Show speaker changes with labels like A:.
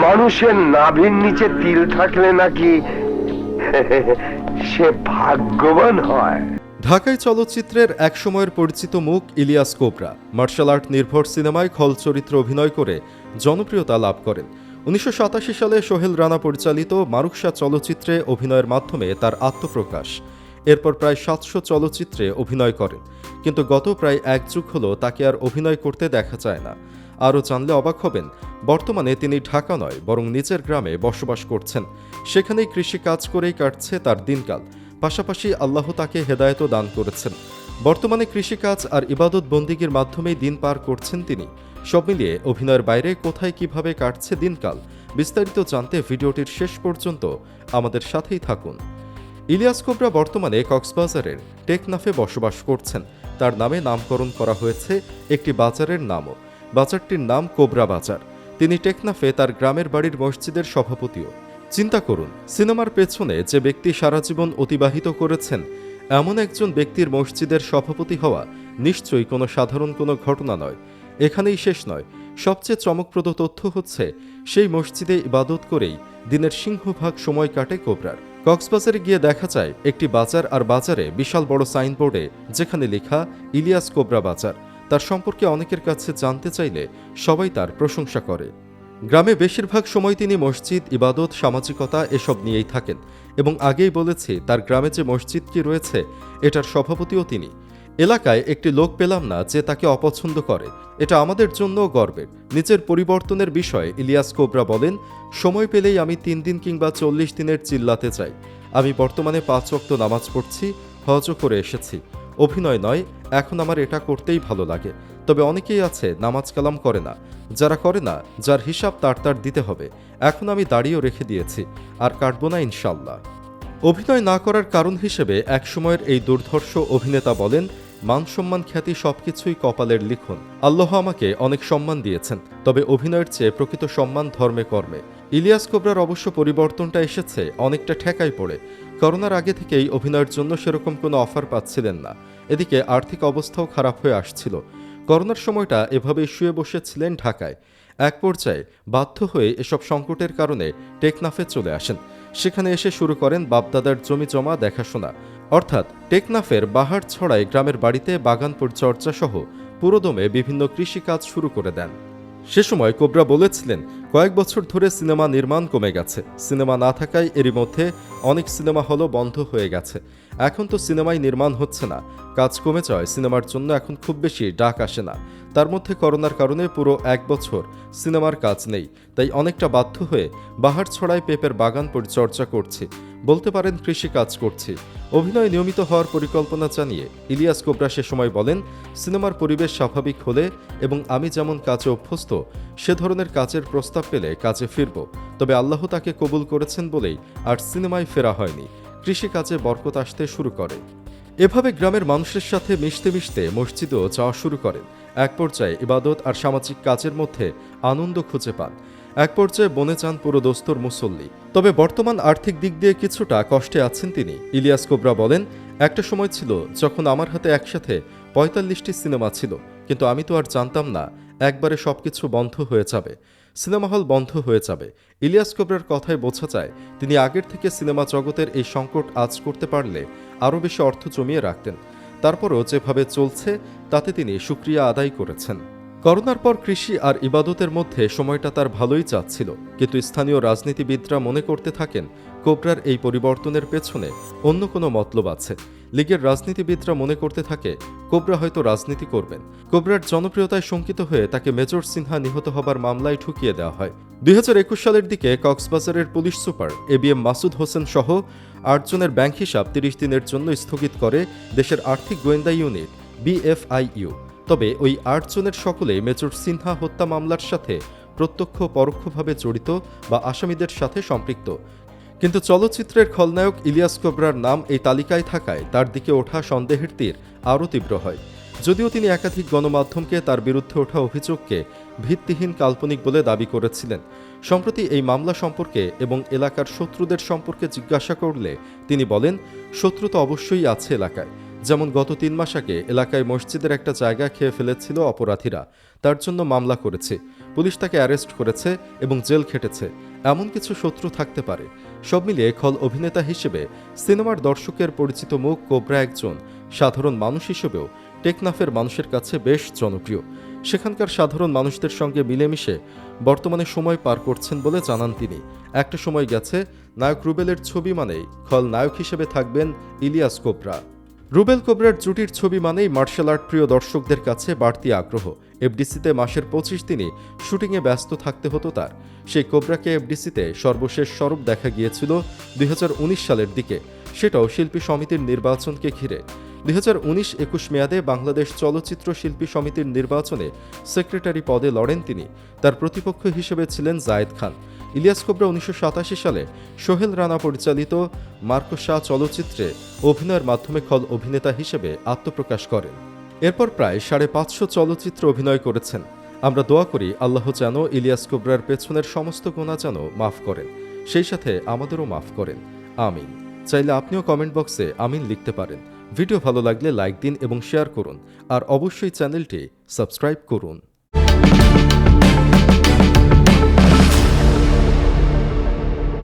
A: মানুষের নাভির নিচে তিল থাকলে নাকি সে ভাগ্যবান হয়।
B: ঢাকাই চলচ্চিত্রের একসময়ের পরিচিত মুখ ইলিয়াস কোবরা মার্শাল আর্ট নির্ভর সিনেমায় খল চরিত্রে অভিনয় করে জনপ্রিয়তা লাভ করেন। ১৯৮৭ সালে সোহেল রানা পরিচালিত মারুকসা চলচ্চিত্রে অভিনয়ের মাধ্যমে তার আত্মপ্রকাশ। এরপর প্রায় ৭০০ চলচ্চিত্রে অভিনয় করেন, কিন্তু গত প্রায় এক যুগ হলো তাকে আর অভিনয় করতে দেখা যায় না। আরও জানলে অবাক হবেন, বর্তমানে তিনি ঢাকা নয় বরং নিজের গ্রামে বসবাস করছেন। সেখানেই কৃষি কাজ করেই কাটছে তার দিনকাল। পাশাপাশি আল্লাহ তাকে হেদায়েতও দান করেছেন। বর্তমানে কৃষিকাজ আর ইবাদত বন্দিগির মাধ্যমেই দিন পার করছেন তিনি। সব মিলিয়ে অভিনয়ের বাইরে কোথায় কিভাবে কাটছে দিনকাল, বিস্তারিত জানতে ভিডিওটির শেষ পর্যন্ত আমাদের সাথেই থাকুন। ইলিয়াস কোবরা বর্তমানে কক্সবাজারের টেকনাফে বসবাস করছেন। তার নামে নামকরণ করা হয়েছে একটি বাজারের নামও। বাজারটির নাম কোবরা বাজার। তিনি টেকনাফে তার গ্রামের বাড়ির মসজিদের সভাপতিও। চিন্তা করুন, সিনেমার পেছনে যে ব্যক্তি সারা জীবন অতিবাহিত করেছেন, এমন একজন ব্যক্তির মসজিদের সভাপতি হওয়া নিশ্চয়ই কোনো সাধারণ কোনো ঘটনা নয়। এখানেই শেষ নয়, সবচেয়ে চমকপ্রদ তথ্য হচ্ছে সেই মসজিদে ইবাদত করেই দিনের সিংহভাগ সময় কাটে কোবরার। কক্সবাজারে গিয়ে দেখা যায় একটি বাজার, আর বাজারে বিশাল বড় সাইনবোর্ডে যেখানে লেখা ইলিয়াস কোবরা বাজার। তার সম্পর্কে অনেকের কাছে জানতে চাইলে সবাই তার প্রশংসা করে। গ্রামে বেশিরভাগ সময় তিনি মসজিদ, ইবাদত, সামাজিকতা এসব নিয়েই থাকেন এবং আগেই বলেছি তার গ্রামে যে মসজিদটি রয়েছে এটার সভাপতিও তিনি। এলাকায় একটি লোক পেলাম না যে তাকে অপছন্দ করে। এটা আমাদের জন্যও গর্বের। নিজের পরিবর্তনের বিষয়ে ইলিয়াস কোবরা বলেন, সময় পেলেই আমি 3 দিন কিংবা 40 দিনের চিল্লাতে চাই। আমি বর্তমানে 5 ওয়াক্ত নামাজ পড়ছি, হজও করে এসেছি। অভিনয় নয়, এখন আমার এটা করতেই ভালো লাগে। তবে অনেকেই আছে নামাজ কালাম করে না। যারা করে না, যার হিসাব তার দিতে হবে। এখন আমি দাড়িও রেখে দিয়েছি, আর কাটবো না ইনশাল্লাহ। অভিনয় না করার কারণ হিসেবে একসময়ের এই দুর্ধর্ষ অভিনেতা বলেন, মান সম্মান খ্যাতি সবকিছুই কপালের লিখন। আল্লাহ আমাকে অনেক সম্মান দিয়েছেন, তবে অভিনয়ের চেয়ে প্রকৃত সম্মান ধর্মে কর্মে। ইলিয়াস কোবরার অবশ্য পরিবর্তনটা এসেছে অনেকটা ঠেকায় পড়ে। করোনার আগে থেকেই অভিনয়ের জন্য সেরকম কোনো অফার পাচ্ছিলেন না। এদিকে আর্থিক অবস্থাও খারাপ হয়ে আসছিল। করোনার সময়টা এভাবেই শুয়ে বসেছিলেন ঢাকায়। এক পর্যায়ে বাধ্য হয়ে এসব সংকটের কারণে টেকনাফে চলে আসেন। সেখানে এসে শুরু করেন বাপদাদার জমি জমা দেখাশোনা। অর্থাৎ টেকনাফের বাহারছড়ায় গ্রামের বাড়িতে বাগান পরিচর্যা সহ পুরোদমে বিভিন্ন কৃষিকাজ শুরু করে দেন। সে সময় কোবরা বলেছিলেন, কয়েক বছর ধরে সিনেমা নির্মাণ কমে গেছে। সিনেমা না থাকায় এরই মধ্যে অনেক সিনেমা হলও বন্ধ হয়ে গেছে। এখন তো সিনেমাই নির্মাণ হচ্ছে না। কাজ কমে যাওয়ায় সিনেমার জন্য এখন খুব বেশি ডাক আসে না। তার মধ্যে করোনার কারণে পুরো 1 বছর সিনেমার কাজ নেই, তাই অনেকটা বাধ্য হয়ে বাহারছড়ায় পেঁপের বাগান পরিচর্যা করছি, বলতে পারেন কৃষি কাজ করছি। অভিনয় নিয়মিত হওয়ার পরিকল্পনা জানিয়ে ইলিয়াস কোবরা সে সময় বলেন, সিনেমার পরিবেশ স্বাভাবিক হলে এবং আমি যেমন কাজে অভ্যস্ত সে ধরনের কাজের প্রস্তাব পেলে কাজে ফিরব। তবে আল্লাহ তাকে কবুল করেছেন বলেই আর সিনেমায় ফেরা হয়নি। কৃষিকাজে বরকত আসতে শুরু করে। এভাবে গ্রামের মানুষের সাথে মিশতে মিশতে মসজিদেও যাওয়া শুরু করেন। এক পর্যায়ে ইবাদত আর সামাজিক কাজের মধ্যে আনন্দ খুঁজে পান। এক পর্যায়ে বনে যান পুরো দোস্তর মুসল্লি। তবে বর্তমান আর্থিক দিক দিয়ে কিছুটা কষ্টে আছেন তিনি। ইলিয়াস কোবরা বলেন, একটা সময় ছিল যখন আমার হাতে একসাথে 45টি সিনেমা ছিল, কিন্তু আমি তো আর জানতাম না একবারে সবকিছু বন্ধ হয়ে যাবে, সিনেমা হল বন্ধ হয়ে যাবে। ইলিয়াস কোবরার কথায় বোঝা যায় তিনি আগের থেকে সিনেমা জগতের এই সংকট আঁচ করতে পারলে আরও বেশি অর্থ জমিয়ে রাখতেন। তারপরও যেভাবে চলছে তাতে তিনি শুকরিয়া আদায় করেছেন। করোনার পর কৃষি আর ইবাদতের মধ্যে সময়টা তার ভালোই যাচ্ছিল, কিন্তু স্থানীয় রাজনীতিবিদরা মনে করতে থাকেন কোবরার এই পরিবর্তনের পেছনে অন্য কোনো মতলব আছে। লীগের রাজনীতিবিদরা মনে করতে থাকে কোবরা হয়তো রাজনীতি করবেন। কোবরার জনপ্রিয়তায় শঙ্কিত হয়ে তাকে মেজর সিনহা নিহত হবার মামলায় ঠুকিয়ে দেওয়া হয়। 2021 সালের দিকে কক্সবাজারের police super ABM Masud Hossain সহ 8 জনের ব্যাংক হিসাব 30 দিনের জন্য স্থগিত করে দেশের আর্থিক গোয়েন্দা ইউনিট BFIU। তবে ওই 8 জনের সকলেই মেজর সিনহা হত্যা মামলার সাথে প্রত্যক্ষ পরোক্ষভাবে জড়িত বা আসামিদের সাথে সম্পৃক্ত। কিন্তু চলচ্চিত্রের খলনায়ক ইলিয়াস কোবরার নাম এই তালিকায় থাকায় তার দিকে ওঠা সন্দেহের তীর আরও তীব্র হয়। যদিও তিনি একাধিক গণমাধ্যমকে তার বিরুদ্ধে ওঠা অভিযোগকে ভিত্তিহীন, কাল্পনিক বলে দাবি করেছিলেন। সম্প্রতি এই মামলা সম্পর্কে এবং এলাকার শত্রুদের সম্পর্কে জিজ্ঞাসা করলে তিনি বলেন, শত্রু তো অবশ্যই আছে এলাকায়। যেমন গত 3 মাস আগে এলাকায় মসজিদের একটা জায়গা খেয়ে ফেলেছিল অপরাধীরা, তার জন্য মামলা করেছি। পুলিশ তাকে অ্যারেস্ট করেছে এবং জেল খেটেছে। এমন কিছু শত্রু থাকতে পারে। সব মিলিয়ে খল অভিনেতা হিসেবে সিনেমার দর্শকের পরিচিত মুখ কোবরা একজন সাধারণ মানুষ হিসেবেও টেকনাফের মানুষের কাছে বেশ জনপ্রিয়। সেখানকার সাধারণ মানুষদের সঙ্গে মিলেমিশে বর্তমানে সময় পার করছেন বলে জানান তিনি। একটা সময় গেছে নায়ক রুবেলের ছবি মানেই খল নায়ক হিসেবে থাকবেন ইলিয়াস কোবরা। রুবেল কোবরার জুটির ছবি মানেই মার্শাল আর্ট প্রিয় দর্শকদের কাছে বাড়তি আগ্রহ। এফডিসিতে মাসের 25 দিনই শুটিংয়ে ব্যস্ত থাকতে হতো তার। সেই কোবরাকে এফডিসিতে সর্বশেষ স্বরূপ দেখা গিয়েছিল 2019 সালের দিকে, সেটাও শিল্পী সমিতির নির্বাচনকে ঘিরে। 2019-21 মেয়াদে বাংলাদেশ চলচ্চিত্র শিল্পী সমিতির নির্বাচনে সেক্রেটারি পদে লড়েন তিনি। তার প্রতিপক্ষ হিসেবে ছিলেন জায়েদ খান। ইলিয়াস কোবরা 1987 সালে সোহেল রানা পরিচালিত মার্কোসা চলচ্চিত্রে অভিনয়ের মাধ্যমে খল অভিনেতা হিসেবে আত্মপ্রকাশ করেন। এরপর প্রায় 550 চলচ্চিত্র অভিনয় করেছেন। আমরা দোয়া করি আল্লাহ যেন ইলিয়াস কোবরার পেছনের সমস্ত গুনাহ যেন মাফ করেন, সেই সাথে আমাদেরও মাফ করেন। আমিন। চাইলে আপনিও কমেন্ট বক্সে আমিন লিখতে পারেন। ভিডিও ভালো লাগলে লাইক দিন এবং শেয়ার করুন, আর অবশ্যই চ্যানেলটি সাবস্ক্রাইব করুন।